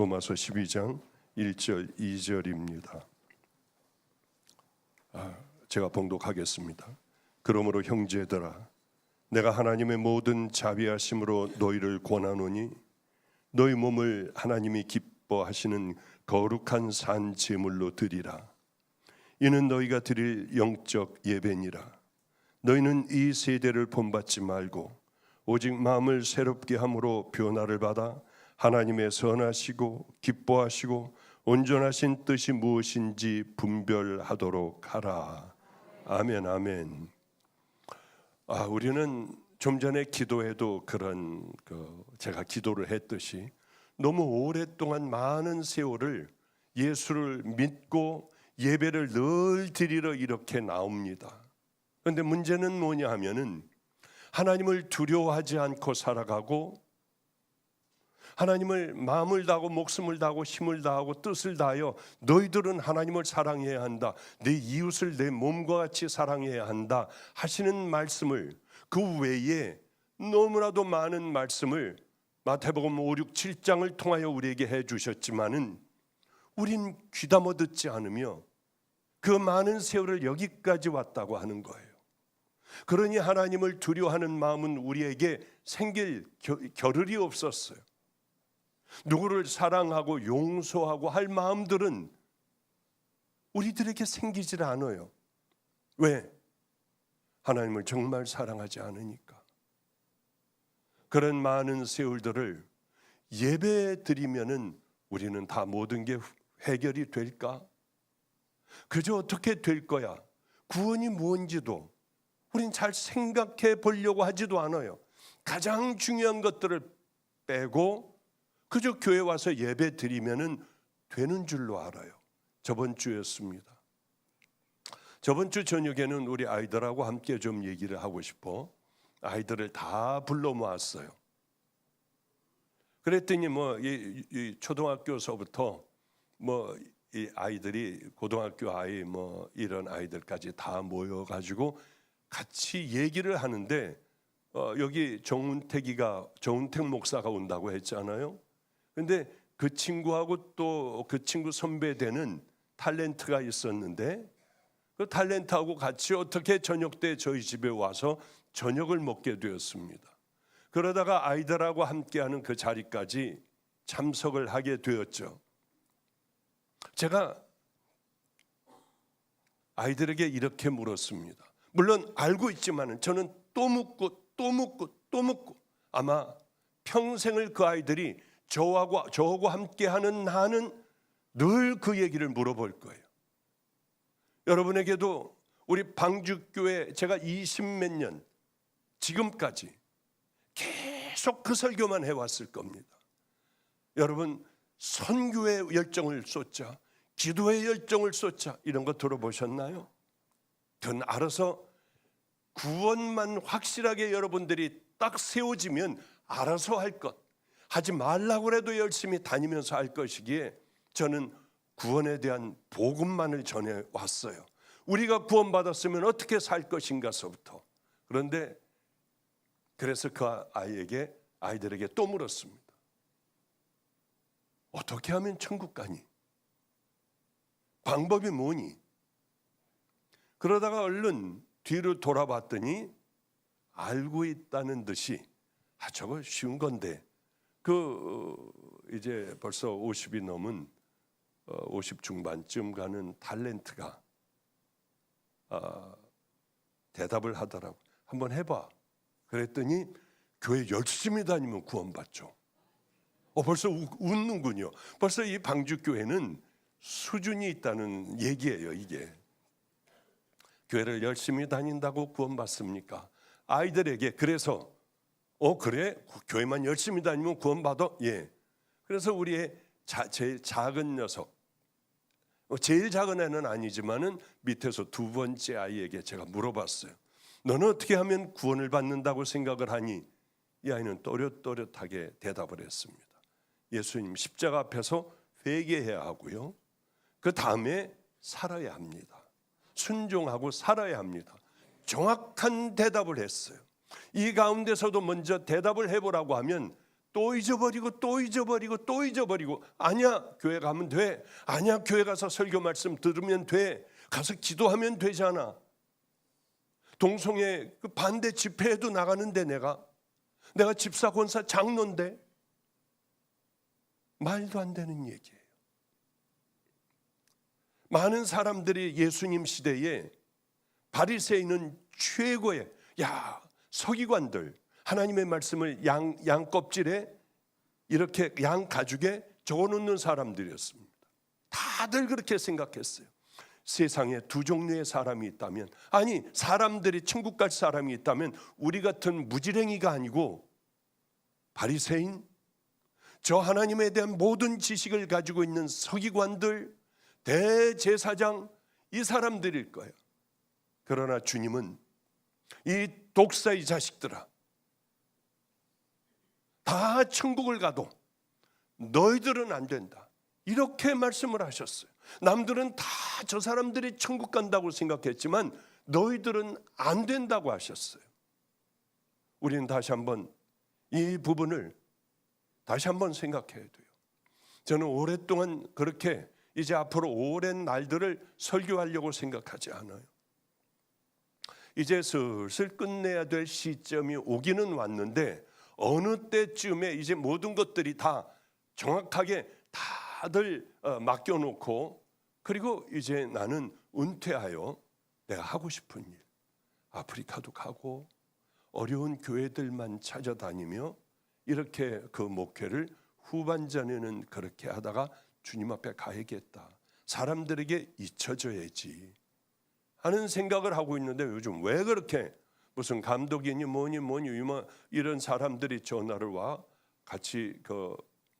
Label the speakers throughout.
Speaker 1: 로마서 12장 1절 2절입니다. 제가 봉독하겠습니다. 그러므로 형제들아, 내가 하나님의 모든 자비하심으로 너희를 권하노니 너희 몸을 하나님이 기뻐하시는 거룩한 산 제물로 드리라. 이는 너희가 드릴 영적 예배니라. 너희는 이 세대를 본받지 말고 오직 마음을 새롭게 함으로 변화를 받아 하나님의 선하시고 기뻐하시고 온전하신 뜻이 무엇인지 분별하도록 하라. 아멘, 아멘. 우리는 좀 전에 기도해도 그런 제가 기도를 했듯이 너무 오랫동안 많은 세월을 예수를 믿고 예배를 늘 드리러 이렇게 나옵니다. 그런데 문제는 뭐냐 하면은 하나님을 두려워하지 않고 살아가고 하나님을 마음을 다하고 목숨을 다하고 힘을 다하고 뜻을 다하여 너희들은 하나님을 사랑해야 한다, 내 이웃을 내 몸과 같이 사랑해야 한다 하시는 말씀을 그 외에 너무나도 많은 말씀을 마태복음 5, 6, 7장을 통하여 우리에게 해주셨지만은 우린 귀담아 듣지 않으며 그 많은 세월을 여기까지 왔다고 하는 거예요. 그러니 하나님을 두려워하는 마음은 우리에게 생길 겨를이 없었어요. 누구를 사랑하고 용서하고 할 마음들은 우리들에게 생기질 않아요. 왜? 하나님을 정말 사랑하지 않으니까. 그런 많은 세월들을 예배 드리면은 우리는 다 모든 게 해결이 될까? 그저 어떻게 될 거야? 구원이 뭔지도 우린 잘 생각해 보려고 하지도 않아요. 가장 중요한 것들을 빼고 그저 교회 와서 예배 드리면은 되는 줄로 알아요. 저번 주였습니다. 저번 주 저녁에는 우리 아이들하고 함께 좀 얘기를 하고 싶어 아이들을 다 불러 모았어요. 그랬더니 이 초등학교서부터 이 아이들이 고등학교 아이 이런 아이들까지 다 모여가지고 같이 얘기를 하는데 여기 정운택 목사가 온다고 했잖아요. 근데 그 친구하고 또 그 친구 선배되는 탤런트가 있었는데 그 탤런트하고 같이 어떻게 저녁 때 저희 집에 와서 저녁을 먹게 되었습니다. 그러다가 아이들하고 함께하는 그 자리까지 참석을 하게 되었죠. 제가 아이들에게 이렇게 물었습니다. 물론 알고 있지만은 저는 또 묻고 아마 평생을 그 아이들이 저하고 함께하는 나는 늘 그 얘기를 물어볼 거예요. 여러분에게도 우리 방주교회 제가 20몇 년 지금까지 계속 그 설교만 해왔을 겁니다. 여러분 선교의 열정을 쏟자, 기도의 열정을 쏟자 이런 거 들어보셨나요? 그건 알아서 구원만 확실하게 여러분들이 딱 세워지면 알아서 할 것, 하지 말라고 해도 열심히 다니면서 할 것이기에 저는 구원에 대한 복음만을 전해왔어요. 우리가 구원받았으면 어떻게 살 것인가서부터. 그런데 그래서 그 아이들에게 또 물었습니다. 어떻게 하면 천국 가니? 방법이 뭐니? 그러다가 얼른 뒤로 돌아봤더니 알고 있다는 듯이 저거 쉬운 건데 이제 벌써 50이 넘은 50 중반쯤 가는 탤런트가 대답을 하더라고. 한번 해봐. 그랬더니 교회 열심히 다니면 구원받죠. 벌써 웃는군요. 벌써 이 방주교회는 수준이 있다는 얘기예요. 이게 교회를 열심히 다닌다고 구원받습니까? 아이들에게 그래서 그래? 교회만 열심히 다니면 구원받아? 예. 그래서 우리의 제일 작은 녀석, 제일 작은 애는 아니지만은 밑에서 두 번째 아이에게 제가 물어봤어요. 너는 어떻게 하면 구원을 받는다고 생각을 하니? 이 아이는 또렷또렷하게 대답을 했습니다. 예수님 십자가 앞에서 회개해야 하고요. 그 다음에 살아야 합니다. 순종하고 살아야 합니다. 정확한 대답을 했어요. 이 가운데서도 먼저 대답을 해보라고 하면 또 잊어버리고 또 잊어버리고 또 잊어버리고. 아니야, 교회 가면 돼. 아니야, 교회 가서 설교 말씀 들으면 돼. 가서 기도하면 되잖아. 동성애 그 반대 집회에도 나가는데 내가 집사 권사 장로인데. 말도 안 되는 얘기예요. 많은 사람들이 예수님 시대에 바리새인은 최고의 서기관들, 하나님의 말씀을 양 껍질에 이렇게 양 가죽에 적어놓는 사람들이었습니다. 다들 그렇게 생각했어요. 세상에 두 종류의 사람이 있다면, 아니 사람들이 천국 갈 사람이 있다면 우리 같은 무지랭이가 아니고 바리새인, 저 하나님에 대한 모든 지식을 가지고 있는 서기관들, 대제사장, 이 사람들일 거예요. 그러나 주님은 이 독사의 자식들아, 다 천국을 가도 너희들은 안 된다, 이렇게 말씀을 하셨어요. 남들은 다 저 사람들이 천국 간다고 생각했지만 너희들은 안 된다고 하셨어요. 우리는 다시 한번 이 부분을 다시 한번 생각해야 돼요. 저는 오랫동안 그렇게 이제 앞으로 오랜 날들을 설교하려고 생각하지 않아요. 이제 슬슬 끝내야 될 시점이 오기는 왔는데, 어느 때쯤에 이제 모든 것들이 다 정확하게 다들 맡겨놓고, 그리고 이제 나는 은퇴하여 내가 하고 싶은 일, 아프리카도 가고 어려운 교회들만 찾아다니며 이렇게 그 목회를 후반전에는 그렇게 하다가 주님 앞에 가야겠다, 사람들에게 잊혀져야지 하는 생각을 하고 있는데, 요즘 왜 그렇게 무슨 감독이니 뭐니 이런 사람들이 전화를 와 같이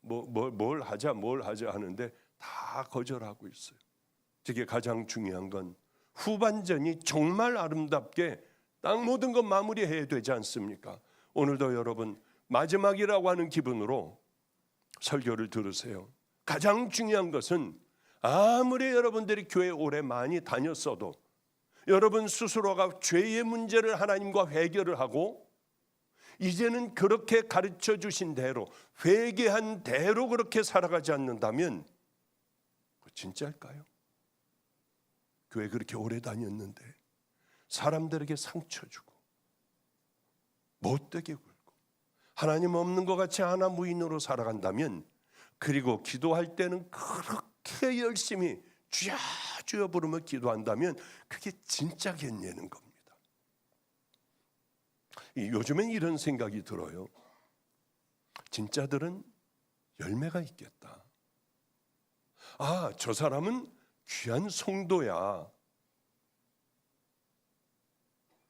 Speaker 1: 뭘 하자 하는데 다 거절하고 있어요. 되게 가장 중요한 건 후반전이 정말 아름답게 딱 모든 것 마무리해야 되지 않습니까? 오늘도 여러분 마지막이라고 하는 기분으로 설교를 들으세요. 가장 중요한 것은 아무리 여러분들이 교회 오래 많이 다녔어도 여러분 스스로가 죄의 문제를 하나님과 회개를 하고 이제는 그렇게 가르쳐 주신 대로, 회개한 대로 그렇게 살아가지 않는다면 진짜일까요? 교회 그렇게 오래 다녔는데 사람들에게 상처 주고 못되게 굴고 하나님 없는 것 같이 하나 무인으로 살아간다면, 그리고 기도할 때는 그렇게 열심히 주여 주여 부르며 기도한다면 그게 진짜겠냐는 겁니다. 요즘엔 이런 생각이 들어요. 진짜들은 열매가 있겠다. 저 사람은 귀한 성도야.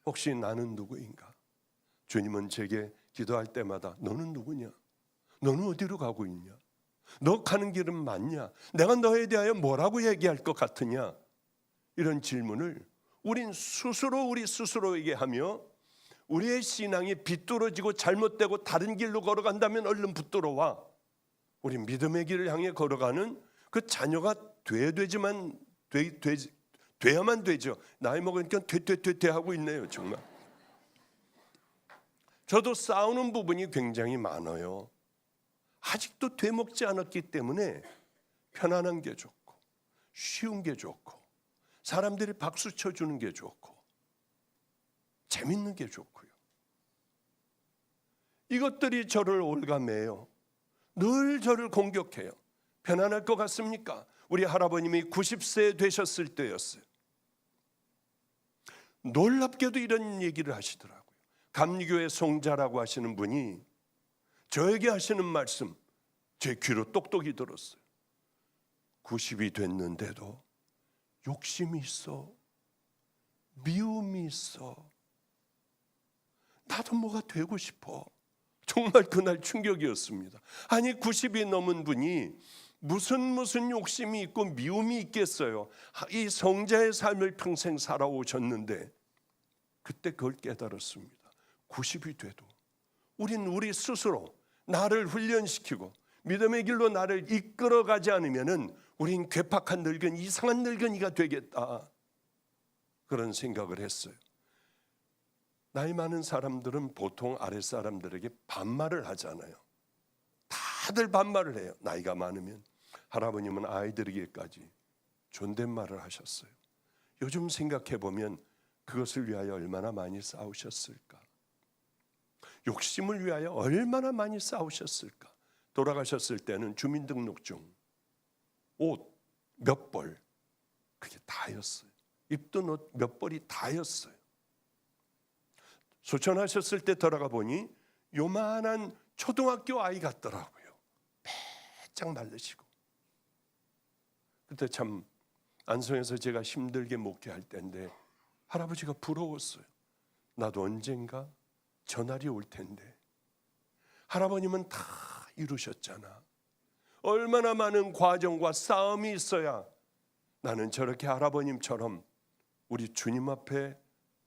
Speaker 1: 혹시 나는 누구인가? 주님은 제게 기도할 때마다 너는 누구냐? 너는 어디로 가고 있냐? 너 가는 길은 맞냐? 내가 너에 대하여 뭐라고 얘기할 것 같으냐? 이런 질문을 우리 스스로에게 하며, 우리의 신앙이 비뚤어지고 잘못되고 다른 길로 걸어간다면 얼른 붙들어와 우리 믿음의 길을 향해 걸어가는 그 자녀가 돼야만 되죠. 나이 먹으니까 하고 있네요. 정말 저도 싸우는 부분이 굉장히 많아요. 아직도 되먹지 않았기 때문에 편안한 게 좋고 쉬운 게 좋고 사람들이 박수 쳐주는 게 좋고 재밌는 게 좋고요. 이것들이 저를 올가매요. 늘 저를 공격해요. 편안할 것 같습니까? 우리 할아버님이 90세 되셨을 때였어요. 놀랍게도 이런 얘기를 하시더라고요. 감리교회 송자라고 하시는 분이 저에게 하시는 말씀, 제 귀로 똑똑히 들었어요. 90이 됐는데도 욕심이 있어, 미움이 있어, 나도 뭐가 되고 싶어. 정말 그날 충격이었습니다. 아니 90이 넘은 분이 무슨 욕심이 있고 미움이 있겠어요. 이 성자의 삶을 평생 살아오셨는데 그때 그걸 깨달았습니다. 90이 돼도 우리 스스로 나를 훈련시키고 믿음의 길로 나를 이끌어가지 않으면은 우린 괴팍한 늙은이, 이상한 늙은이가 되겠다, 그런 생각을 했어요. 나이 많은 사람들은 보통 아랫사람들에게 반말을 하잖아요. 다들 반말을 해요. 나이가 많으면. 할아버님은 아이들에게까지 존댓말을 하셨어요. 요즘 생각해 보면 그것을 위하여 얼마나 많이 싸우셨을까. 욕심을 위하여 얼마나 많이 싸우셨을까. 돌아가셨을 때는 주민등록증, 옷 몇 벌, 그게 다였어요. 입던 옷 몇 벌이 다였어요. 소천하셨을 때 돌아가 보니 요만한 초등학교 아이 같더라고요. 빼짝 말르시고. 그때 참 안성에서 제가 힘들게 목회할 때인데 할아버지가 부러웠어요. 나도 언젠가 저 날이 올 텐데. 할아버님은 다 이루셨잖아. 얼마나 많은 과정과 싸움이 있어야 나는 저렇게 할아버님처럼 우리 주님 앞에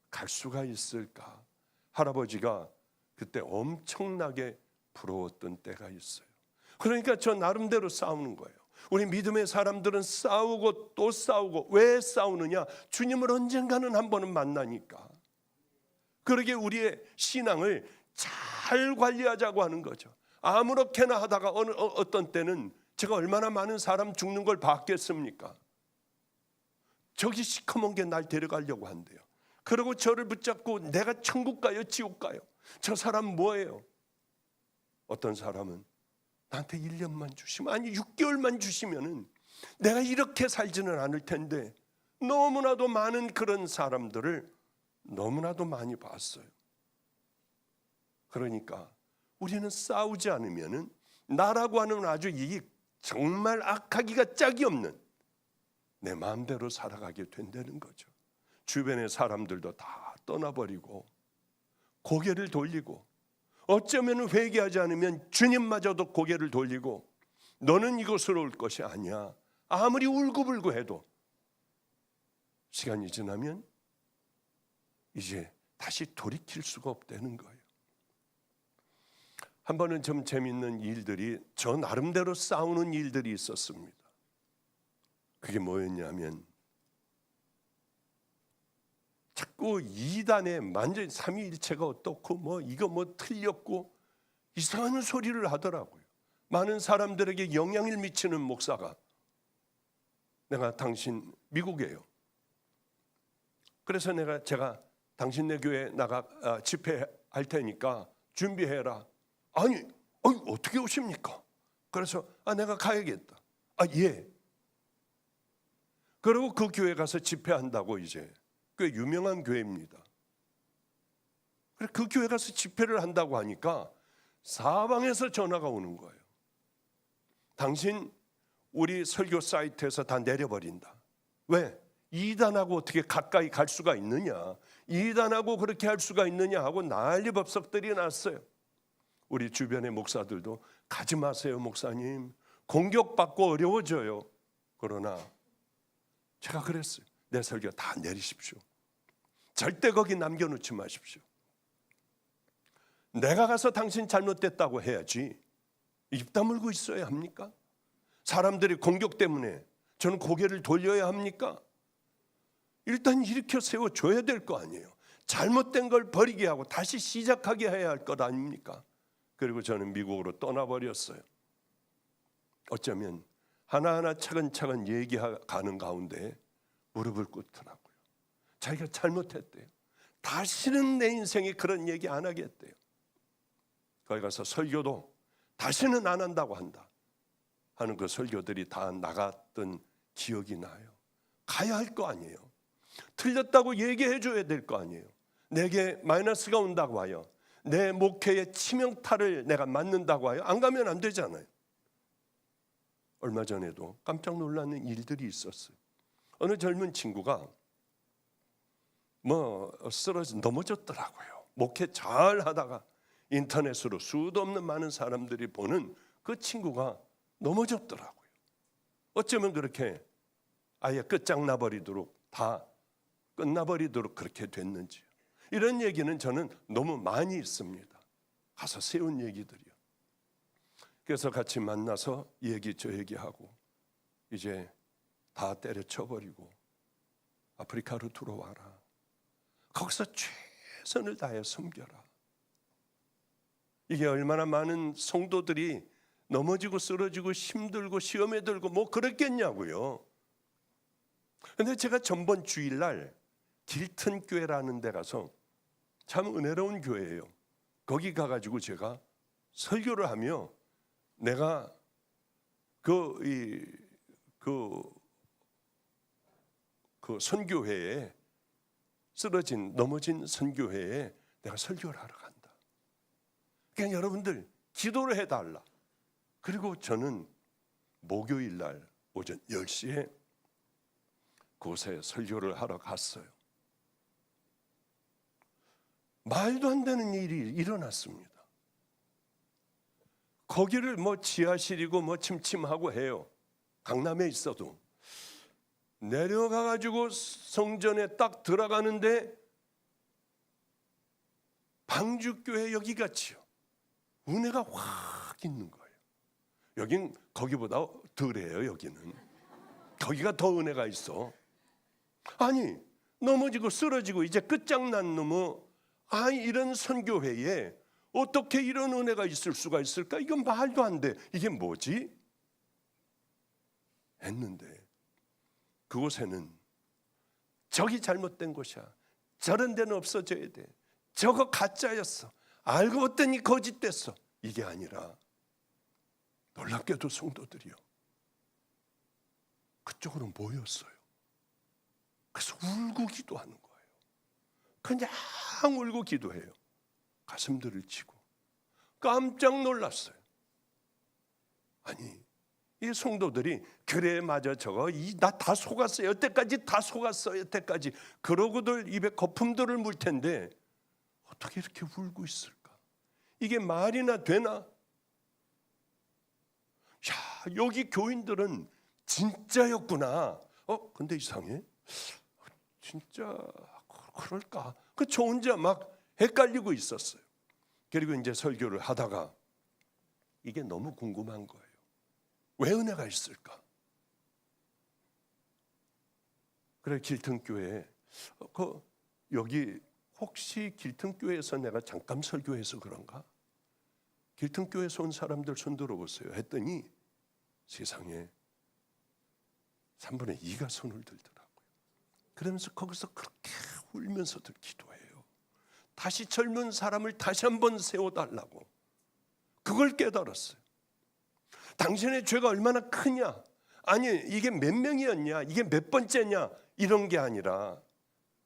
Speaker 1: 갈 수가 있을까. 할아버지가 그때 엄청나게 부러웠던 때가 있어요. 그러니까 저 나름대로 싸우는 거예요. 우리 믿음의 사람들은 싸우고 또 싸우고. 왜 싸우느냐? 주님을 언젠가는 한 번은 만나니까. 그러게 우리의 신앙을 잘 관리하자고 하는 거죠. 아무렇게나 하다가 어떤 때는 제가 얼마나 많은 사람 죽는 걸 봤겠습니까? 저기 시커먼 게 날 데려가려고 한대요. 그리고 저를 붙잡고 내가 천국 가요 지옥 가요? 저 사람 뭐예요? 어떤 사람은 나한테 1년만 주시면, 아니 6개월만 주시면은 내가 이렇게 살지는 않을 텐데. 너무나도 많은 그런 사람들을 너무나도 많이 봤어요. 그러니까 우리는 싸우지 않으면은 나라고 하는 아주 이 정말 악하기가 짝이 없는 내 마음대로 살아가게 된다는 거죠. 주변의 사람들도 다 떠나버리고 고개를 돌리고, 어쩌면 회개하지 않으면 주님마저도 고개를 돌리고, 너는 이곳으로 올 것이 아니야. 아무리 울고불고 해도 시간이 지나면 이제 다시 돌이킬 수가 없다는 거예요. 한 번은 좀 재밌는 일들이, 저 나름대로 싸우는 일들이 있었습니다. 그게 뭐였냐면 자꾸 이단에 완전히 삼위일체가 어떻고 뭐 이거 뭐 틀렸고 이상한 소리를 하더라고요. 많은 사람들에게 영향을 미치는 목사가, 내가 당신 미국에요. 그래서 제가 당신네 교회 나가 집회할 테니까 준비해라. 아니 어떻게 오십니까? 그래서 내가 가야겠다. 예. 그리고 그 교회 가서 집회한다고, 이제 꽤 유명한 교회입니다. 그래서 그 교회 가서 집회를 한다고 하니까 사방에서 전화가 오는 거예요. 당신 우리 설교 사이트에서 다 내려버린다. 왜? 이단하고 어떻게 가까이 갈 수가 있느냐, 이단하고 그렇게 할 수가 있느냐 하고 난리법석들이 났어요. 우리 주변의 목사들도 가지 마세요 목사님, 공격받고 어려워져요. 그러나 제가 그랬어요. 내 설교 다 내리십시오. 절대 거기 남겨놓지 마십시오. 내가 가서 당신 잘못됐다고 해야지 입 다물고 있어야 합니까? 사람들이 공격 때문에 저는 고개를 돌려야 합니까? 일단 일으켜 세워줘야 될 거 아니에요. 잘못된 걸 버리게 하고 다시 시작하게 해야 할 것 아닙니까? 그리고 저는 미국으로 떠나버렸어요. 어쩌면 하나하나 차근차근 얘기가는 가운데 무릎을 꿇더라고요. 자기가 잘못했대요. 다시는 내 인생에 그런 얘기 안 하겠대요. 거기 가서 설교도 다시는 안 한다고 한다 하는 그 설교들이 다 나갔던 기억이 나요. 가야 할 거 아니에요. 틀렸다고 얘기해 줘야 될 거 아니에요. 내게 마이너스가 온다고 하여, 내 목회의 치명타를 내가 맞는다고 하여 안 가면 안 되잖아요. 얼마 전에도 깜짝 놀라는 일들이 있었어요. 어느 젊은 친구가 쓰러져 넘어졌더라고요. 목회 잘 하다가 인터넷으로 수도 없는 많은 사람들이 보는 그 친구가 넘어졌더라고요. 어쩌면 그렇게 아예 끝장나버리도록, 다 끝나버리도록 그렇게 됐는지요. 이런 얘기는 저는 너무 많이 있습니다. 가서 세운 얘기들이요. 그래서 같이 만나서 얘기 저 얘기하고, 이제 다 때려쳐버리고 아프리카로 들어와라. 거기서 최선을 다해 섬겨라. 이게 얼마나 많은 성도들이 넘어지고 쓰러지고 힘들고 시험에 들고 뭐 그랬겠냐고요. 근데 제가 전번 주일날 길튼 교회라는 데 가서 참 은혜로운 교회예요. 거기 가가지고 제가 설교를 하며 내가 그 선교회에 넘어진 선교회에 내가 설교를 하러 간다. 그냥 여러분들 기도를 해달라. 그리고 저는 목요일 날 오전 10시에 그곳에 설교를 하러 갔어요. 말도 안 되는 일이 일어났습니다. 거기를 뭐 지하실이고 뭐 침침하고 해요. 강남에 있어도. 내려가가지고 성전에 딱 들어가는데 방주교회 여기 같이요. 은혜가 확 있는 거예요. 여긴 거기보다 덜해요. 여기는. 거기가 더 은혜가 있어. 아니 넘어지고 쓰러지고 이제 끝장난 놈의 이런 선교회에 어떻게 이런 은혜가 있을 수가 있을까? 이건 말도 안 돼. 이게 뭐지? 했는데 그곳에는 저기 잘못된 곳이야. 저런 데는 없어져야 돼. 저거 가짜였어. 알고 봤더니 거짓됐어. 이게 아니라 놀랍게도 성도들이요. 그쪽으로 모였어요. 그래서 울고 기도하는 거예요. 그냥 울고 기도해요. 가슴들을 치고 깜짝 놀랐어요. 아니 이 성도들이 그래 맞아 저거 나 다 속았어요. 여태까지 다 속았어요. 여태까지 그러고들 입에 거품들을 물 텐데 어떻게 이렇게 울고 있을까? 이게 말이나 되나? 야 여기 교인들은 진짜였구나. 근데 이상해. 진짜 그럴까? 저 혼자 막 헷갈리고 있었어요. 그리고 이제 설교를 하다가 이게 너무 궁금한 거예요. 왜 은혜가 있을까? 그래 길튼교회 여기 혹시 길튼교회에서 내가 잠깐 설교해서 그런가? 길튼교회에서 온 사람들 손 들어보세요 했더니 세상에 3분의 2가 손을 들더라고요. 그러면서 거기서 그렇게 울면서들 기도해요. 다시 젊은 사람을 다시 한번 세워달라고. 그걸 깨달았어요. 당신의 죄가 얼마나 크냐? 아니 이게 몇 명이었냐? 이게 몇 번째냐? 이런 게 아니라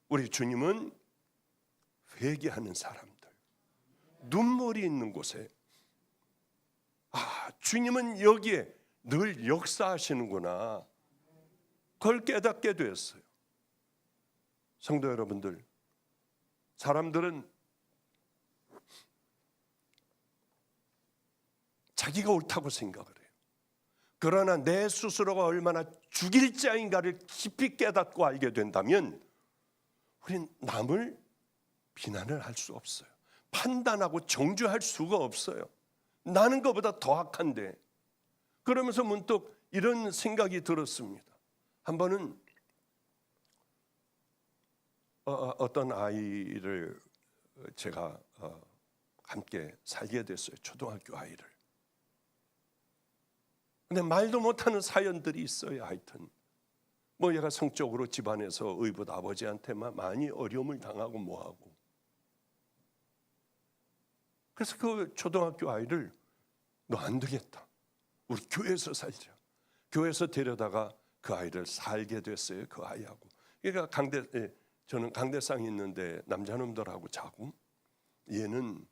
Speaker 1: 우리 주님은 회개하는 사람들, 눈물이 있는 곳에 주님은 여기에 늘 역사하시는구나. 그걸 깨닫게 되었어요. 성도 여러분들, 사람들은 자기가 옳다고 생각을 해요. 그러나 내 스스로가 얼마나 죽일 자인가를 깊이 깨닫고 알게 된다면 우린 남을 비난을 할 수 없어요. 판단하고 정죄할 수가 없어요. 나는 것보다 더 악한데. 그러면서 문득 이런 생각이 들었습니다. 한 번은 어떤 아이를 제가 함께 살게 됐어요. 초등학교 아이를. 근데 말도 못하는 사연들이 있어요. 하여튼 뭐 얘가 성적으로 집안에서 의붓 아버지한테만 많이 어려움을 당하고 뭐하고. 그래서 그 초등학교 아이를 너 안 되겠다. 우리 교회에서 살자. 교회에서 데려다가 그 아이를 살게 됐어요. 그 아이하고. 그러니까 저는 강대상 있는데 남자놈들하고 자고 얘는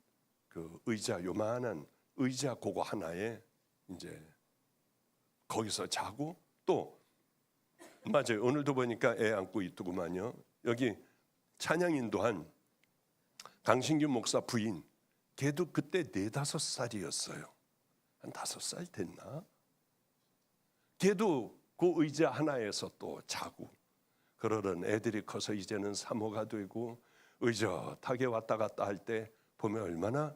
Speaker 1: 그 의자 요만한 의자 그거 하나에 이제 거기서 자고 또 맞아요. 오늘도 보니까 애 안고 있더구만요. 여기 찬양 인도한 강신규 목사 부인 걔도 그때 4-5살이었어요. 한 5살 됐나? 걔도 그 의자 하나에서 또 자고 그러던 애들이 커서 이제는 사모가 되고 의젓하게 왔다 갔다 할 때 보면 얼마나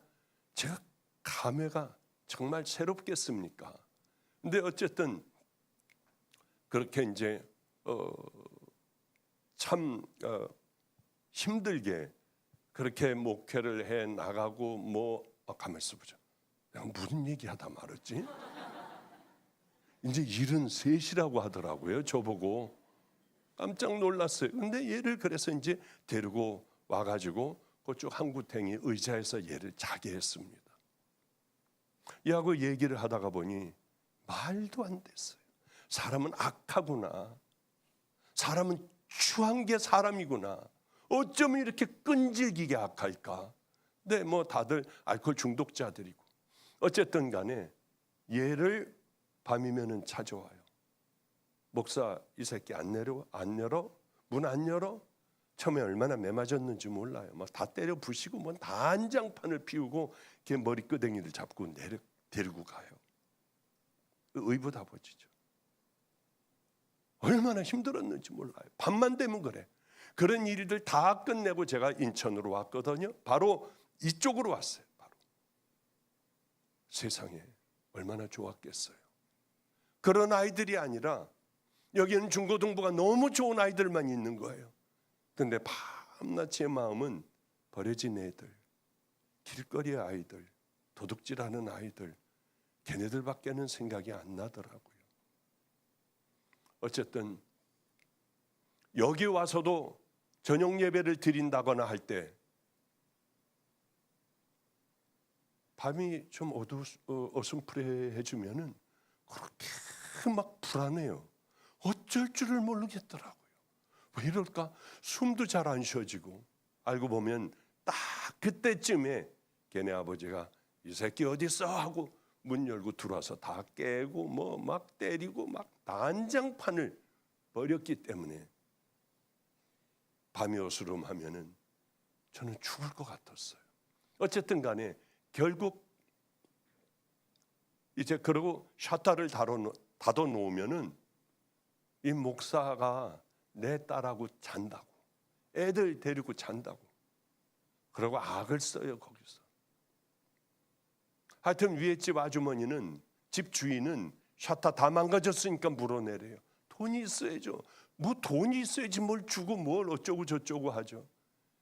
Speaker 1: 제가 감회가 정말 새롭겠습니까? 근데 어쨌든 그렇게 이제 참 힘들게 그렇게 목회를 해 나가고 가만있어 보자. 내가 무슨 얘기하다 말았지? 이제 73이라고 하더라고요. 저보고 깜짝 놀랐어요. 근데 얘를 그래서 이제 데리고 와가지고 그쪽 한구탱이 의자에서 얘를 자게 했습니다. 얘하고 얘기를 하다가 보니 말도 안 됐어요. 사람은 악하구나. 사람은 추한 게 사람이구나. 어쩌면 이렇게 끈질기게 악할까? 근데 뭐 다들 알코올 중독자들이고 어쨌든 간에 얘를 밤이면은 찾아와요. 목사 이 새끼 안 열어? 문 안 열어? 처음에 얼마나 매맞았는지 몰라요. 막 다 때려 부시고 뭐 단장판을 피우고 걔 머리끄댕이를 잡고 데리고 가요. 의붓아버지죠. 얼마나 힘들었는지 몰라요. 밤만 되면 그래. 그런 일들 다 끝내고 제가 인천으로 왔거든요. 바로 이쪽으로 왔어요. 바로. 세상에 얼마나 좋았겠어요. 그런 아이들이 아니라 여기는 중고등부가 너무 좋은 아이들만 있는 거예요. 근데 밤낮 제 마음은 버려진 애들, 길거리의 아이들, 도둑질하는 아이들, 걔네들밖에는 생각이 안 나더라고요. 어쨌든 여기 와서도 저녁 예배를 드린다거나 할 때 밤이 좀 어슴푸레해지면은 그렇게 막 불안해요. 어쩔 줄을 모르겠더라고요. 왜 이럴까? 숨도 잘 안 쉬어지고 알고 보면 딱 그때쯤에 걔네 아버지가 이 새끼 어디 있어 하고 문 열고 들어와서 다 깨고 뭐 막 때리고 막 난장판을 벌였기 때문에 밤이 어스름하면은 저는 죽을 것 같았어요. 어쨌든 간에 결국 이제 그러고 샤타를 닫아 놓으면은 이 목사가 내 딸하고 잔다고, 애들 데리고 잔다고, 그러고 악을 써요 거기서. 하여튼 위에 집 아주머니는, 집 주인은 샤타 다 망가졌으니까 물어내래요. 돈이 있어야죠. 뭐 돈이 있어야지 뭘 주고 뭘 어쩌고 저쩌고 하죠.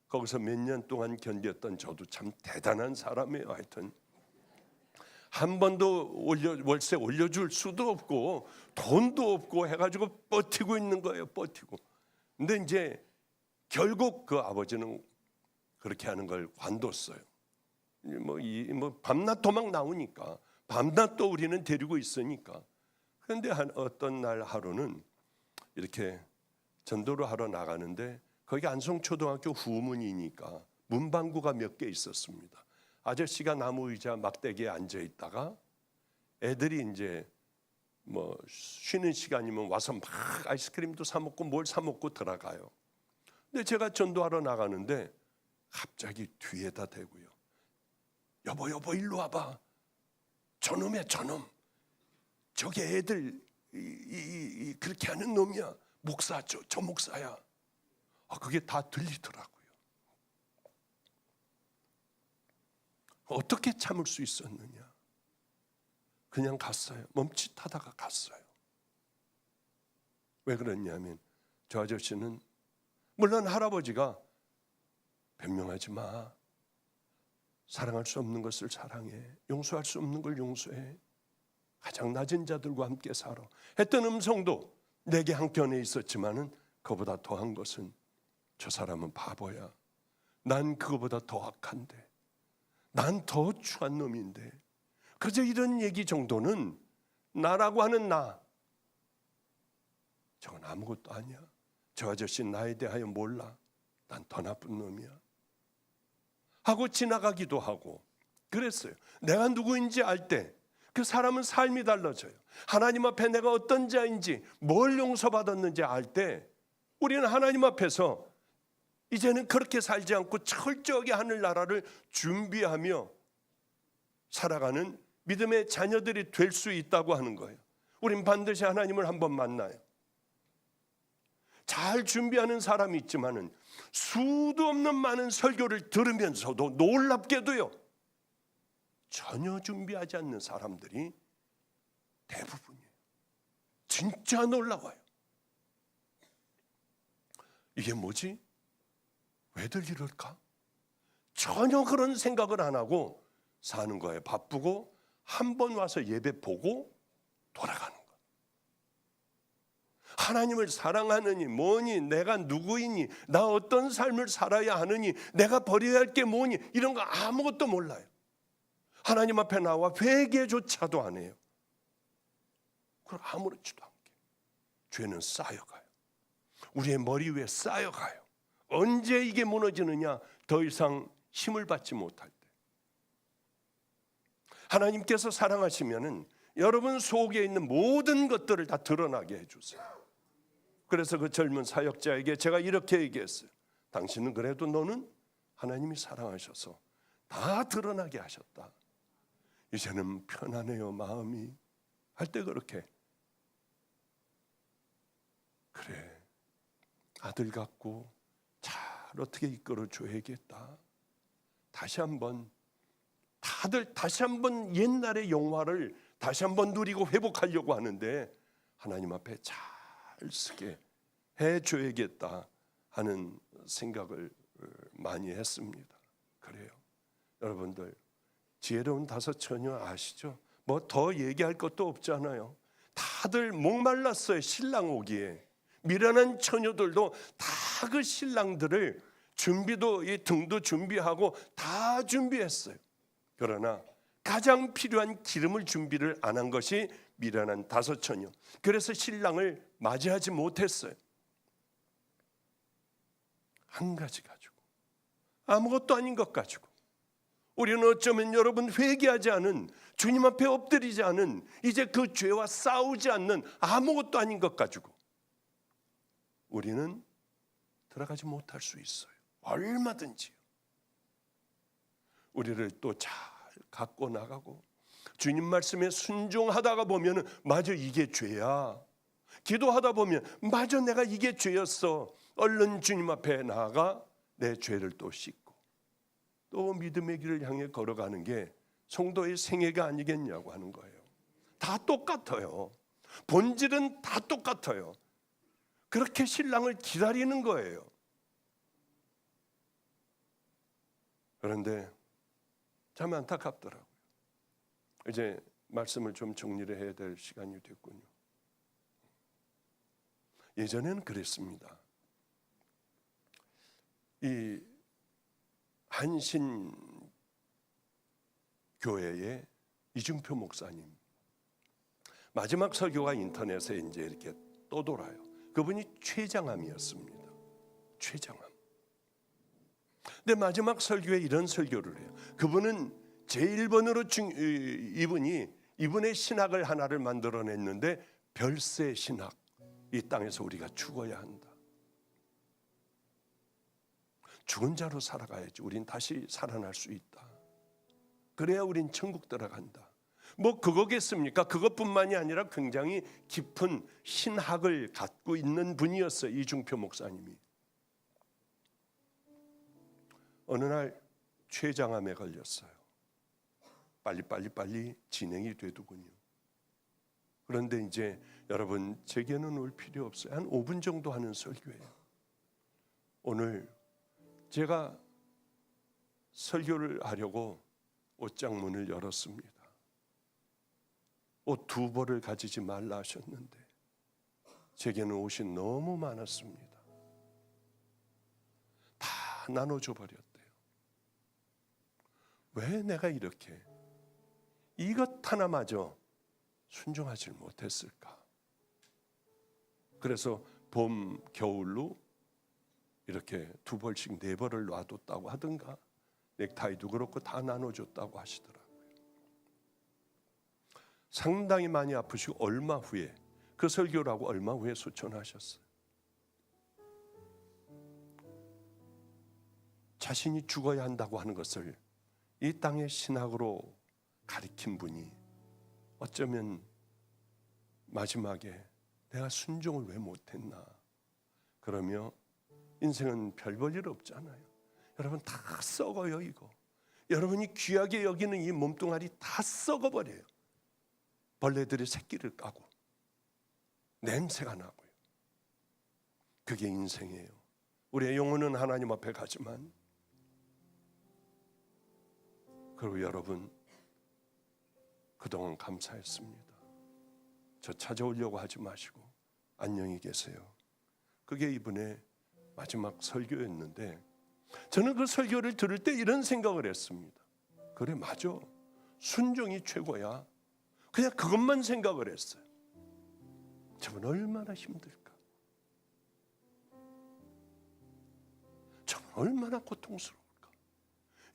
Speaker 1: 거기서 몇 년 동안 견뎠던 저도 참 대단한 사람이에요. 하여튼 한 번도 월세 올려줄 수도 없고 돈도 없고 해가지고 버티고 있는 거예요. 버티고. 근데 이제 결국 그 아버지는 그렇게 하는 걸 관뒀어요. 뭐 밤낮 도망 나오니까, 밤낮 또 우리는 데리고 있으니까. 그런데 어떤 날 하루는 이렇게 전도를 하러 나가는데 거기 안성초등학교 후문이니까 문방구가 몇 개 있었습니다. 아저씨가 나무 의자 막대기에 앉아 있다가 애들이 이제 뭐 쉬는 시간이면 와서 막 아이스크림도 사 먹고 뭘 사 먹고 들어가요. 근데 제가 전도하러 나가는데 갑자기 뒤에다 대고요. 여보 일로 와봐. 저놈이야 저놈. 저게 애들 그렇게 하는 놈이야. 목사 저 목사야. 그게 다 들리더라고요. 어떻게 참을 수 있었느냐? 그냥 갔어요. 멈칫하다가 갔어요. 왜 그랬냐면 저 아저씨는 물론 할아버지가 변명하지 마. 사랑할 수 없는 것을 사랑해. 용서할 수 없는 걸 용서해. 가장 낮은 자들과 함께 살아. 했던 음성도 내게 한켠에 있었지만은 그보다 더한 것은 저 사람은 바보야. 난 그거보다 더 악한데. 난 더 추한 놈인데. 그저 이런 얘기 정도는 나라고 하는 나. 저건 아무것도 아니야. 저 아저씨 나에 대하여 몰라. 난 더 나쁜 놈이야. 하고 지나가기도 하고 그랬어요. 내가 누구인지 알 때 그 사람은 삶이 달라져요. 하나님 앞에 내가 어떤 자인지 뭘 용서받았는지 알 때 우리는 하나님 앞에서 이제는 그렇게 살지 않고 철저하게 하늘나라를 준비하며 살아가는 믿음의 자녀들이 될 수 있다고 하는 거예요. 우린 반드시 하나님을 한번 만나요. 잘 준비하는 사람이 있지만은 수도 없는 많은 설교를 들으면서도 놀랍게도요, 전혀 준비하지 않는 사람들이 대부분이에요. 진짜 놀라워요. 이게 뭐지? 왜들 이럴까? 전혀 그런 생각을 안 하고 사는 거예요. 바쁘고 한 번 와서 예배 보고 돌아가는 것. 하나님을 사랑하느니 뭐니, 내가 누구이니, 나 어떤 삶을 살아야 하느니, 내가 버려야 할 게 뭐니, 이런 거 아무것도 몰라요. 하나님 앞에 나와 회개조차도 안 해요. 그럼 아무렇지도 않게 죄는 쌓여가요. 우리의 머리 위에 쌓여가요. 언제 이게 무너지느냐? 더 이상 힘을 받지 못할 때. 하나님께서 사랑하시면은 여러분 속에 있는 모든 것들을 다 드러나게 해주세요. 그래서 그 젊은 사역자에게 제가 이렇게 얘기했어요. 당신은 그래도 너는 하나님이 사랑하셔서 다 드러나게 하셨다. 이제는 편안해요, 마음이. 할 때 그렇게. 그래, 아들 같고 잘 어떻게 이끌어 줘야겠다. 다시 한번 옛날의 영화를 다시 한번 누리고 회복하려고 하는데 하나님 앞에 잘 쓰게 해줘야겠다 하는 생각을 많이 했습니다. 그래요. 여러분들 지혜로운 다섯 처녀 아시죠? 뭐 더 얘기할 것도 없잖아요. 다들 목말랐어요. 신랑 오기에. 미련한 처녀들도 다 그 신랑들을 준비도, 이 등도 준비하고 다 준비했어요. 그러나 가장 필요한 기름을 준비를 안 한 것이 미련한 다섯 처녀. 그래서 신랑을 맞이하지 못했어요. 한 가지 가지고, 아무것도 아닌 것 가지고, 우리는 어쩌면 여러분 회개하지 않은, 주님 앞에 엎드리지 않은, 이제 그 죄와 싸우지 않는 아무것도 아닌 것 가지고 우리는 들어가지 못할 수 있어요. 얼마든지요. 우리를 또 잘 갖고 나가고 주님 말씀에 순종하다가 보면은 맞아, 이게 죄야. 기도하다 보면 맞아, 내가 이게 죄였어. 얼른 주님 앞에 나아가 내 죄를 또 씻고 또 믿음의 길을 향해 걸어가는 게 성도의 생애가 아니겠냐고 하는 거예요. 다 똑같아요. 본질은 다 똑같아요. 그렇게 신랑을 기다리는 거예요. 그런데 참 안타깝더라고요. 이제 말씀을 좀 정리를 해야 될 시간이 됐군요. 예전에는 그랬습니다. 이 한신 교회의 이중표 목사님, 마지막 설교가 인터넷에 이제 이렇게 떠돌아요. 그분이 최장암이었습니다. 최장암. 근데 마지막 설교에 이런 설교를 해요. 그분은 제1번으로 이분의 신학을 하나를 만들어냈는데, 별세 신학. 이 땅에서 우리가 죽어야 한다. 죽은 자로 살아가야지 우린 다시 살아날 수 있다. 그래야 우린 천국 들어간다. 뭐 그거겠습니까? 그것뿐만이 아니라 굉장히 깊은 신학을 갖고 있는 분이었어요. 이중표 목사님이. 어느 날 췌장암에 걸렸어요. 빨리 진행이 되더군요. 그런데 이제 여러분, 제게는 올 필요 없어요. 한 5분 정도 하는 설교예요. 오늘 제가 설교를 하려고 옷장 문을 열었습니다. 옷 2벌을 가지지 말라 하셨는데 제게는 옷이 너무 많았습니다. 다 나눠줘 버렸대요. 왜 내가 이렇게 이것 하나마저 순종하지 못했을까? 그래서 봄, 겨울로 이렇게 2벌씩 4벌을 놔뒀다고 하든가, 넥타이도 그렇고 다 나눠줬다고 하시더라고요. 상당히 많이 아프시고 얼마 후에, 그 설교를 하고 얼마 후에 소천하셨어요. 자신이 죽어야 한다고 하는 것을 이 땅의 신학으로 가리킨 분이 어쩌면 마지막에 내가 순종을 왜 못했나, 그러며 인생은 별 볼 일 없잖아요. 여러분 다 썩어요. 이거 여러분이 귀하게 여기는 이 몸뚱아리 다 썩어버려요. 벌레들이 새끼를 까고 냄새가 나고요. 그게 인생이에요. 우리의 영혼은 하나님 앞에 가지만, 그리고 여러분 그동안 감사했습니다. 저 찾아오려고 하지 마시고 안녕히 계세요. 그게 이분의 마지막 설교였는데, 저는 그 설교를 들을 때 이런 생각을 했습니다. 그래, 맞아. 순종이 최고야. 그냥 그것만 생각을 했어요. 저분 얼마나 힘들까? 저분 얼마나 고통스러울까?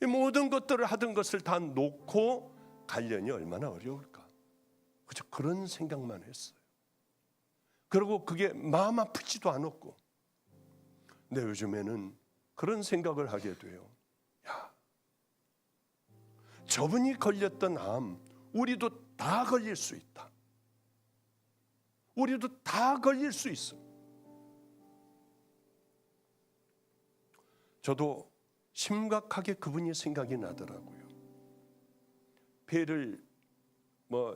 Speaker 1: 이 모든 것들을 하던 것을 다 놓고 가려니 얼마나 어려울까? 그저 그런 생각만 했어요. 그리고 그게 마음 아프지도 않았고. 근데 요즘에는 그런 생각을 하게 돼요. 야, 저분이 걸렸던 암, 우리도 다 걸릴 수 있다. 우리도 다 걸릴 수 있어. 저도 심각하게 그분이 생각이 나더라고요. 폐를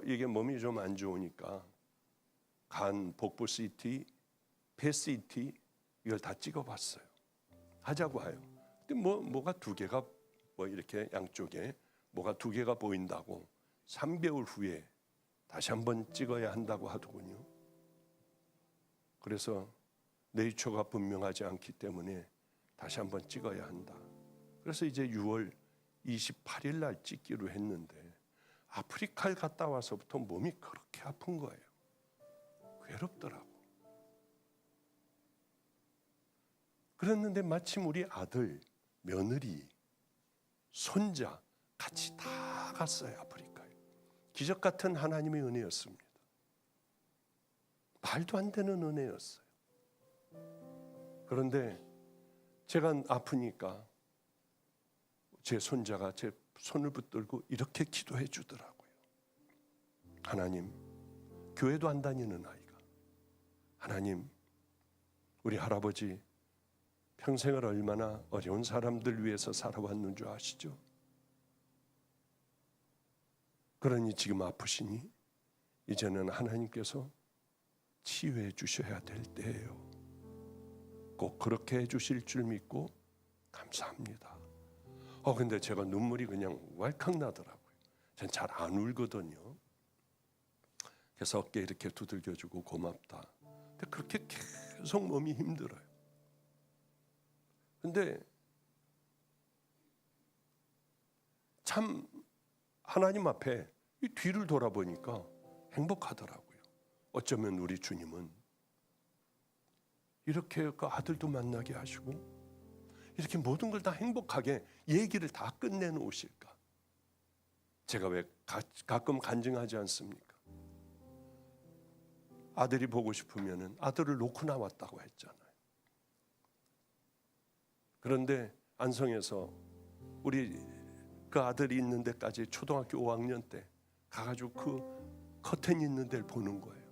Speaker 1: 이게 몸이 좀 안 좋으니까 간, 복부 CT, 폐 CT 이걸 다 찍어봤어요. 하자고 해요. 근데 뭐가 두 개가 이렇게 양쪽에 뭐가 두 개가 보인다고 3개월 후에 다시 한번 찍어야 한다고 하더군요. 그래서 뇌초가 분명하지 않기 때문에 다시 한번 찍어야 한다. 그래서 이제 6월 28일 날 찍기로 했는데, 아프리카를 갔다 와서부터 몸이 그렇게 아픈 거예요. 괴롭더라고. 그랬는데 마침 우리 아들, 며느리, 손자 같이 다 갔어요, 아프리카에. 기적 같은 하나님의 은혜였습니다. 말도 안 되는 은혜였어요. 그런데 제가 아프니까 제 손자가 제 손을 붙들고 이렇게 기도해 주더라고요. 하나님, 교회도 안 다니는 아이가, 하나님, 우리 할아버지 평생을 얼마나 어려운 사람들 위해서 살아왔는 줄 아시죠? 그러니 지금 아프시니 이제는 하나님께서 치유해 주셔야 될 때예요. 꼭 그렇게 해주실 줄 믿고 감사합니다. 근데 제가 눈물이 그냥 왈칵 나더라고요. 전 잘 안 울거든요. 그래서 어깨 이렇게 두들겨주고 고맙다. 근데 그렇게 계속 몸이 힘들어요. 근데 참 하나님 앞에 이 뒤를 돌아보니까 행복하더라고요. 어쩌면 우리 주님은 이렇게 그 아들도 만나게 하시고 이렇게 모든 걸 다 행복하게 얘기를 다 끝내놓으실까? 제가 왜 가끔 간증하지 않습니까? 아들이 보고 싶으면 아들을 놓고 나왔다고 했잖아요. 그런데 안성에서 우리 그 아들이 있는 데까지 초등학교 5학년 때 가가지고 그 커튼 있는 데를 보는 거예요.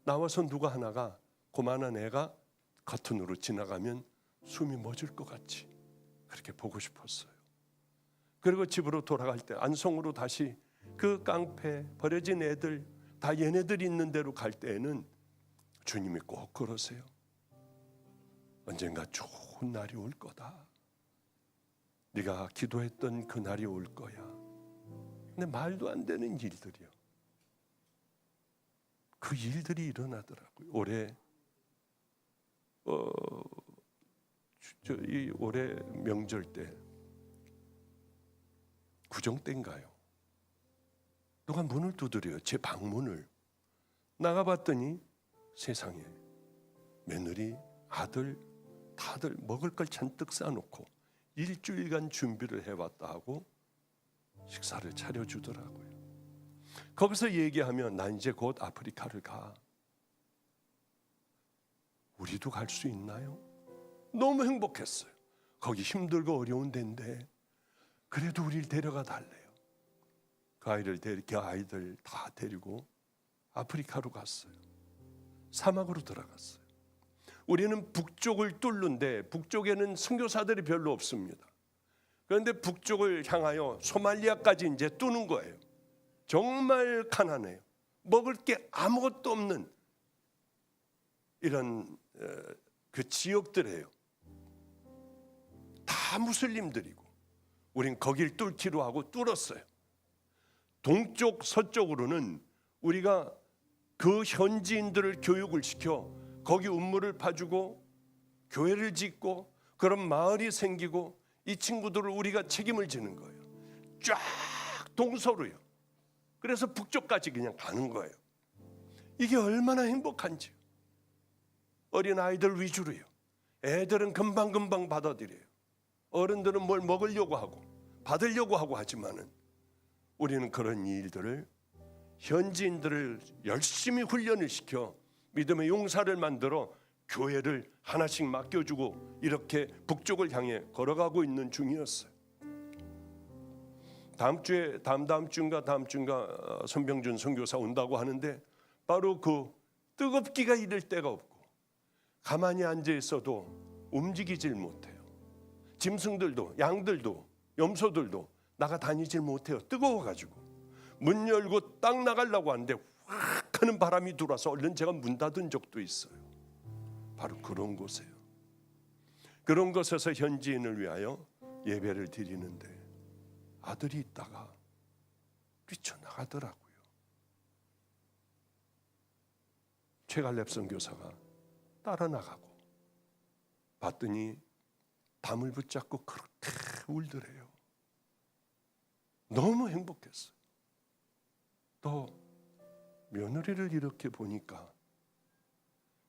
Speaker 1: 나와서 누가 하나가 고만한 애가 커튼으로 지나가면 숨이 멎을 것 같이 그렇게 보고 싶었어요. 그리고 집으로 돌아갈 때 안성으로 다시 그 깡패 버려진 애들 다 얘네들이 있는 데로 갈 때에는 주님이 꼭 그러세요. 언젠가 좋은 날이 올 거다. 네가 기도했던 그 날이 올 거야. 근데 말도 안 되는 일들이요. 그 일들이 일어나더라고요. 올해 명절 때 구정 때인가요? 누가 문을 두드려요. 제 방문을. 나가봤더니 세상에 며느리, 아들 다들 먹을 걸 잔뜩 싸놓고 일주일간 준비를 해왔다 하고 식사를 차려주더라고요. 거기서 얘기하면 난 이제 곧 아프리카를 가. 우리도 갈 수 있나요? 너무 행복했어요. 거기 힘들고 어려운 데인데 그래도 우리를 데려가 달래요. 그 아이들 다 데리고 아프리카로 갔어요. 사막으로 들어갔어요. 우리는 북쪽을 뚫는데 북쪽에는 선교사들이 별로 없습니다. 그런데 북쪽을 향하여 소말리아까지 이제 뚫는 거예요. 정말 가난해요. 먹을 게 아무것도 없는 이런 그 지역들이에요. 다 무슬림들이고 우린 거길 뚫기로 하고 뚫었어요. 동쪽 서쪽으로는 우리가 그 현지인들을 교육을 시켜 거기 운물을 파주고 교회를 짓고 그런 마을이 생기고 이 친구들을 우리가 책임을 지는 거예요. 쫙 동서로요. 그래서 북쪽까지 그냥 가는 거예요. 이게 얼마나 행복한지. 어린 아이들 위주로요. 애들은 금방금방 받아들여요. 어른들은 뭘 먹으려고 하고 받으려고 하고 하지만은 우리는 그런 일들을 현지인들을 열심히 훈련을 시켜 믿음의 용사를 만들어 교회를 하나씩 맡겨주고 이렇게 북쪽을 향해 걸어가고 있는 중이었어요. 다음 주인가 손병준 선교사 온다고 하는데 바로 그 뜨겁기가 이를 데가 없고 가만히 앉아 있어도 움직이질 못해요. 짐승들도 양들도 염소들도 나가 다니질 못해요. 뜨거워가지고 문 열고 딱 나가려고 하는데 확 하는 바람이 들어와서 얼른 제가 문 닫은 적도 있어요. 바로 그런 곳이에요. 그런 곳에서 현지인을 위하여 예배를 드리는데 아들이 있다가 뛰쳐나가더라고요. 최갈렙 선교사가 따라 나가고 봤더니 담을 붙잡고 그렇게 울더래요. 너무 행복했어요. 또 며느리를 이렇게 보니까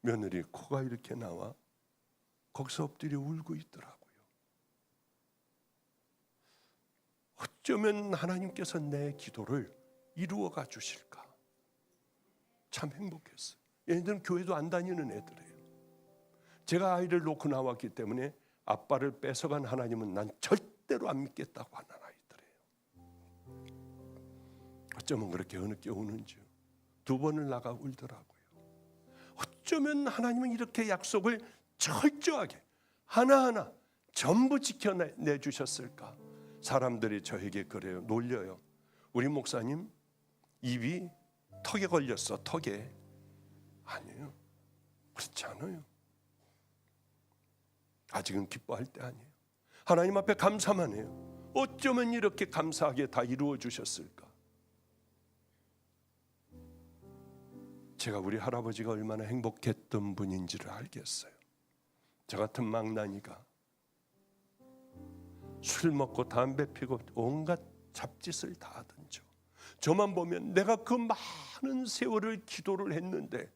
Speaker 1: 며느리 코가 이렇게 나와 거기서 엎드려 울고 있더라고요. 어쩌면 하나님께서 내 기도를 이루어가 주실까. 참 행복했어요. 얘네들은 교회도 안 다니는 애들이에요. 제가 아이를 놓고 나왔기 때문에 아빠를 뺏어간 하나님은 난 절대로 안 믿겠다고 하는 아이들이에요. 어쩌면 그렇게 어느 게 우는지요. 2번을 나가 울더라고요. 어쩌면 하나님은 이렇게 약속을 철저하게 하나하나 전부 지켜내주셨을까. 사람들이 저에게 그래요. 놀려요. 우리 목사님 입이 턱에 걸렸어. 턱에. 아니에요. 그렇지 않아요. 아직은 기뻐할 때 아니에요. 하나님 앞에 감사만 해요. 어쩌면 이렇게 감사하게 다 이루어 주셨을까. 제가 우리 할아버지가 얼마나 행복했던 분인지를 알겠어요. 저 같은 망나니가 술 먹고 담배 피고 온갖 잡짓을 다 하던 저만 보면 내가 그 많은 세월을 기도를 했는데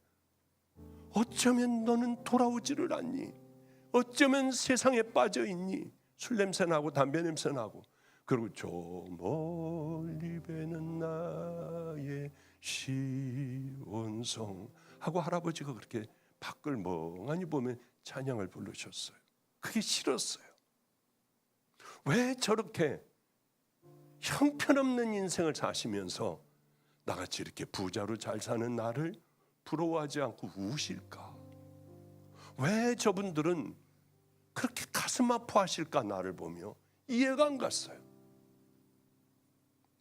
Speaker 1: 어쩌면 너는 돌아오지를 않니? 어쩌면 세상에 빠져 있니? 술 냄새 나고 담배 냄새 나고. 그리고 저 멀리 배는 나의 시온성 하고 할아버지가 그렇게 밖을 멍하니 보면 찬양을 부르셨어요. 그게 싫었어요. 왜 저렇게 형편없는 인생을 사시면서 나같이 이렇게 부자로 잘 사는 나를 부러워하지 않고 우실까? 왜 저분들은 그렇게 가슴 아파하실까? 나를 보며 이해가 안 갔어요.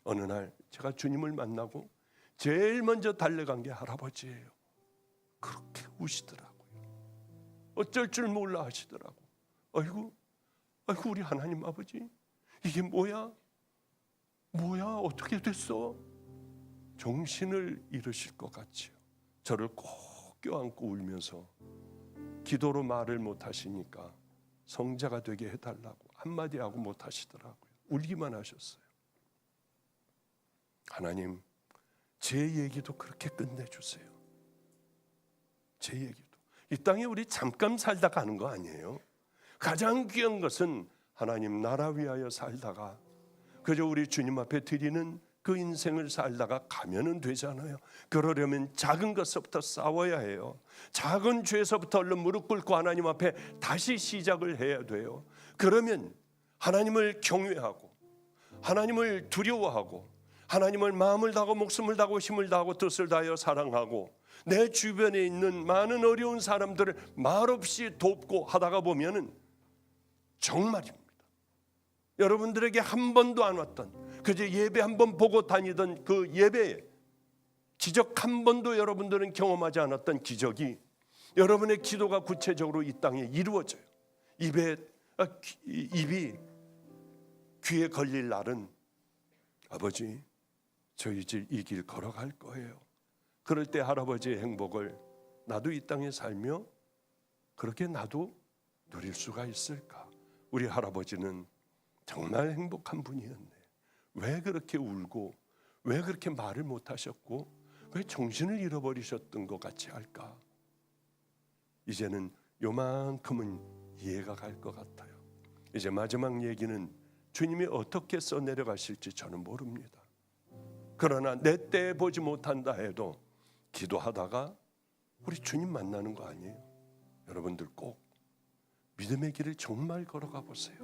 Speaker 1: 어느 날 제가 주님을 만나고 제일 먼저 달려간 게 할아버지예요. 그렇게 우시더라고요. 어쩔 줄 몰라 하시더라고. 아이고 우리 하나님 아버지 이게 뭐야 어떻게 됐어? 정신을 잃으실 것 같지요. 저를 꼭 껴안고 울면서 기도로 말을 못 하시니까 성자가 되게 해달라고 한마디 하고 못 하시더라고요. 울기만 하셨어요. 하나님 제 얘기도 그렇게 끝내주세요. 제 얘기도. 이 땅에 우리 잠깐 살다 가는 거 아니에요. 가장 귀한 것은 하나님 나라 위하여 살다가 그저 우리 주님 앞에 드리는 그 인생을 살다가 가면은 되잖아요. 그러려면 작은 것부터 싸워야 해요. 작은 죄에서부터 얼른 무릎 꿇고 하나님 앞에 다시 시작을 해야 돼요. 그러면 하나님을 경외하고 하나님을 두려워하고 하나님을 마음을 다하고 목숨을 다하고 힘을 다하고 뜻을 다하여 사랑하고 내 주변에 있는 많은 어려운 사람들을 말없이 돕고 하다가 보면은 정말입니다. 여러분들에게 한 번도 안 왔던 그저 예배 한 번 보고 다니던 그 예배에 기적 한 번도 여러분들은 경험하지 않았던 기적이 여러분의 기도가 구체적으로 이 땅에 이루어져요. 입이 귀에 걸릴 날은 아버지 저 이 길 걸어갈 거예요. 그럴 때 할아버지의 행복을 나도 이 땅에 살며 그렇게 나도 누릴 수가 있을까? 우리 할아버지는 정말 행복한 분이었네. 왜 그렇게 울고 왜 그렇게 말을 못하셨고 왜 정신을 잃어버리셨던 것 같이 할까? 이제는 요만큼은 이해가 갈 것 같아요. 이제 마지막 얘기는 주님이 어떻게 써내려가실지 저는 모릅니다. 그러나 내 때 보지 못한다 해도 기도하다가 우리 주님 만나는 거 아니에요? 여러분들 꼭 믿음의 길을 정말 걸어가 보세요.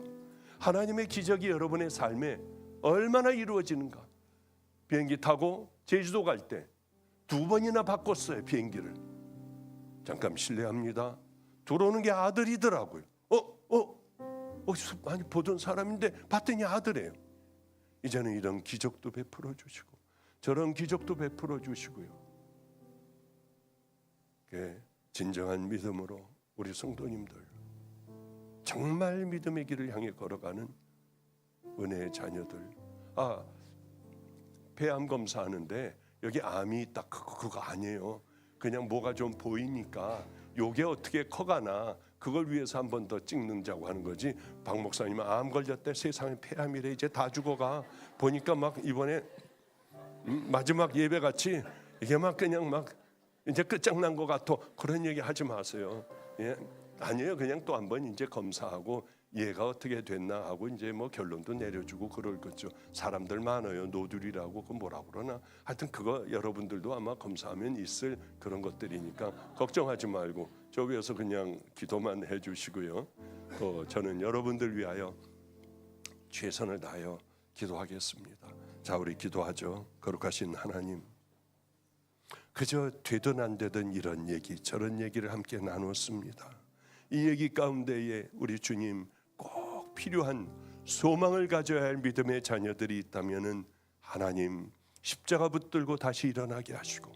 Speaker 1: 하나님의 기적이 여러분의 삶에 얼마나 이루어지는가. 비행기 타고 제주도 갈 때 2번이나 바꿨어요. 비행기를. 잠깐 실례합니다. 들어오는 게 아들이더라고요. 어디서 많이 보던 사람인데 봤더니 아들이에요. 이제는 이런 기적도 베풀어 주시고 저런 기적도 베풀어 주시고요. 진정한 믿음으로 우리 성도님들 정말 믿음의 길을 향해 걸어가는 은혜의 자녀들. 폐암 검사하는데 여기 암이 있다. 그거 아니에요. 그냥 뭐가 좀 보이니까 요게 어떻게 커가나 그걸 위해서 한 번 더 찍는다고 하는 거지. 박 목사님은 암 걸렸대. 세상에 폐암이래. 이제 다 죽어가. 보니까 막 이번에 마지막 예배 같이 이게 막 그냥 막 이제 끝장난 것 같아. 그런 얘기 하지 마세요. 예? 아니에요. 그냥 또 한 번 이제 검사하고 얘가 어떻게 됐나 하고 이제 뭐 결론도 내려주고 그럴 거죠. 사람들 많아요. 노들이라고 그 뭐라 그러나 하여튼 그거 여러분들도 아마 검사하면 있을 그런 것들이니까 걱정하지 말고 저 위에서 그냥 기도만 해주시고요. 저는 여러분들 위하여 최선을 다하여 기도하겠습니다. 자, 우리 기도하죠. 거룩하신 하나님, 그저 되든 안 되든 이런 얘기 저런 얘기를 함께 나눴습니다. 이 얘기 가운데에 우리 주님 꼭 필요한 소망을 가져야 할 믿음의 자녀들이 있다면은 하나님 십자가 붙들고 다시 일어나게 하시고,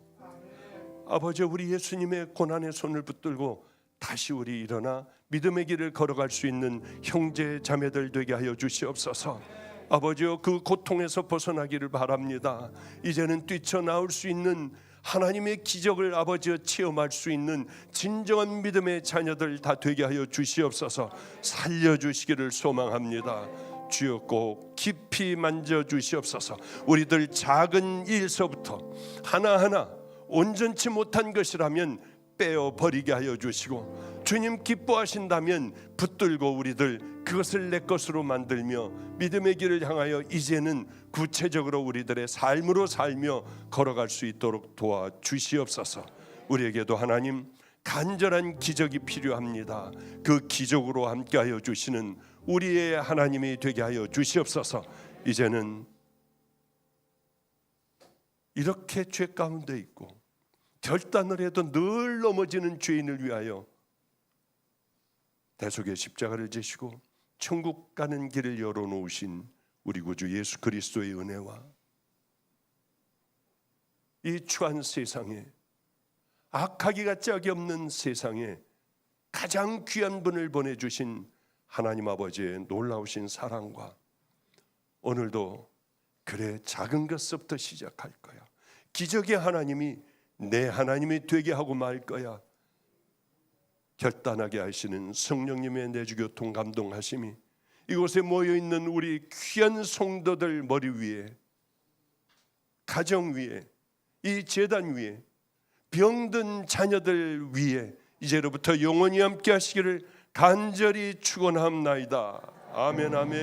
Speaker 1: 아버지 우리 예수님의 고난의 손을 붙들고 다시 우리 일어나 믿음의 길을 걸어갈 수 있는 형제 자매들 되게 하여 주시옵소서. 아버지여 그 고통에서 벗어나기를 바랍니다. 이제는 뛰쳐나올 수 있는 하나님의 기적을 아버지여 체험할 수 있는 진정한 믿음의 자녀들 다 되게 하여 주시옵소서. 살려주시기를 소망합니다. 주여 꼭 깊이 만져주시옵소서. 우리들 작은 일서부터 하나하나 온전치 못한 것이라면 빼어버리게 하여 주시고, 주님 기뻐하신다면 붙들고 우리들 그것을 내 것으로 만들며 믿음의 길을 향하여 이제는 구체적으로 우리들의 삶으로 살며 걸어갈 수 있도록 도와주시옵소서. 우리에게도 하나님 간절한 기적이 필요합니다. 그 기적으로 함께하여 주시는 우리의 하나님이 되게 하여 주시옵소서. 이제는 이렇게 죄 가운데 있고 결단을 해도 늘 넘어지는 죄인을 위하여 대속의 십자가를 지시고 천국 가는 길을 열어놓으신 우리 구주 예수 그리스도의 은혜와 이 추한 세상에, 악하기가 짝이 없는 세상에 가장 귀한 분을 보내주신 하나님 아버지의 놀라우신 사랑과, 오늘도 그래 작은 것부터 시작할 거야. 기적의 하나님이 내 하나님이 되게 하고 말 거야. 결단하게 하시는 성령님의 내주교통 감동하심이 이곳에 모여있는 우리 귀한 성도들 머리 위에, 가정 위에, 이 제단 위에, 병든 자녀들 위에 이제로부터 영원히 함께 하시기를 간절히 축원합나이다. 아멘 아멘.